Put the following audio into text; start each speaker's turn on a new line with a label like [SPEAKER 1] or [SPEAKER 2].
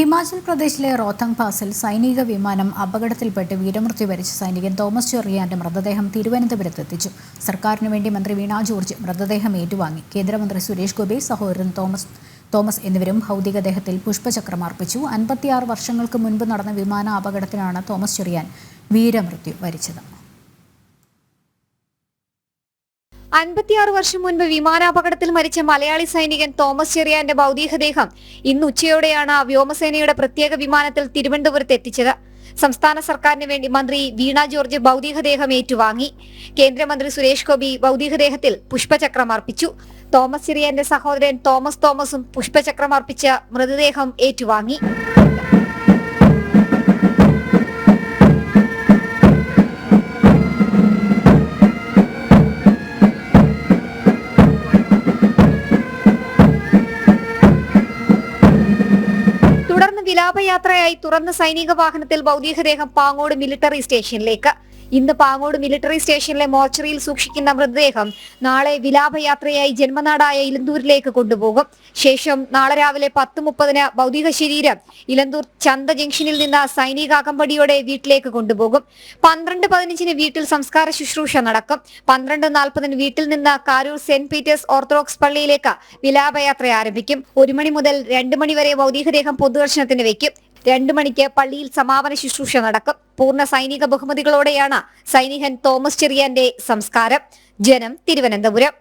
[SPEAKER 1] ഹിമാചൽ പ്രദേശിലെ റോത്തങ് പാസിൽ സൈനിക വിമാനം അപകടത്തിൽപ്പെട്ട് വീരമൃത്യു വരിച്ച സൈനികൻ തോമസ് ചെറിയാന്റെ മൃതദേഹം തിരുവനന്തപുരത്ത് എത്തിച്ചു. സർക്കാരിനു വേണ്ടി മന്ത്രി വീണ ജോർജ് മൃതദേഹം ഏറ്റുവാങ്ങി. കേന്ദ്രമന്ത്രി സുരേഷ് ഗോപി, സഹോദരൻ തോമസ് എന്നിവരും ഭൗതികദേഹത്തിൽ പുഷ്പചക്രം അർപ്പിച്ചു. 56 വർഷങ്ങൾക്ക് മുൻപ് നടന്ന വിമാന അപകടത്തിലാണ് തോമസ് ചെറിയാൻ വീരമൃത്യു വരിച്ചത്.
[SPEAKER 2] 56 വർഷം മുൻപ് വിമാനാപകടത്തിൽ മരിച്ച മലയാളി സൈനികൻ തോമസ് ചെറിയാന്റെ ഭൗതികദേഹം ഇന്ന് ഉച്ചയോടെയാണ് വ്യോമസേനയുടെ പ്രത്യേക വിമാനത്തിൽ തിരുവനന്തപുരത്ത് എത്തിച്ചത്. സംസ്ഥാന സർക്കാരിന് വേണ്ടി മന്ത്രി വീണ ജോർജ് ഭൗതികദേഹം ഏറ്റുവാങ്ങി. കേന്ദ്രമന്ത്രി സുരേഷ് ഗോപി ഭൗതികദേഹത്തിൽ പുഷ്പചക്രം അർപ്പിച്ചു. തോമസ് ചെറിയാന്റെ സഹോദരൻ തോമസും പുഷ്പചക്രം അർപ്പിച്ച മൃതദേഹം ഏറ്റുവാങ്ങി. വിലാപയാത്രയായി തുറന്ന സൈനിക വാഹനത്തിൽ ഭൗതികദേഹം പാങ്ങോട് മിലിറ്ററി സ്റ്റേഷനിലേക്ക്. ഇന്ന് പാങ്ങോട് മിലിറ്ററി സ്റ്റേഷനിലെ മോർച്ചറിയിൽ സൂക്ഷിക്കുന്ന മൃതദേഹം നാളെ വിലാപയാത്രയായി ജന്മനാടായ ഇലന്തൂരിലേക്ക് കൊണ്ടുപോകും. ശേഷം നാളെ രാവിലെ 10:30 ഭൗതിക ശരീരം ഇലന്തൂർ ചന്ത ജംഗ്ഷനിൽ നിന്ന് സൈനിക അകമ്പടിയോടെ വീട്ടിലേക്ക് കൊണ്ടുപോകും. 12:15 വീട്ടിൽ സംസ്കാര ശുശ്രൂഷ നടക്കും. 12:40 വീട്ടിൽ നിന്ന് കാരൂർ സെന്റ് പീറ്റേഴ്സ് ഓർത്തഡോക്സ് പള്ളിയിലേക്ക് വിലാപയാത്ര ആരംഭിക്കും. 1 മണി മുതൽ 2 മണി വരെ ഭൗതികദേഹം പൊതുദർശനത്തിന് വയ്ക്കും. 2 മണിക്ക് പള്ളിയിൽ സമാപന ശുശ്രൂഷ നടക്കും. പൂർണ്ണ സൈനിക ബഹുമതികളോടെയാണ് സൈനികൻ തോമസ് ചെറിയാന്റെ സംസ്കാരം. ജനം, തിരുവനന്തപുരം.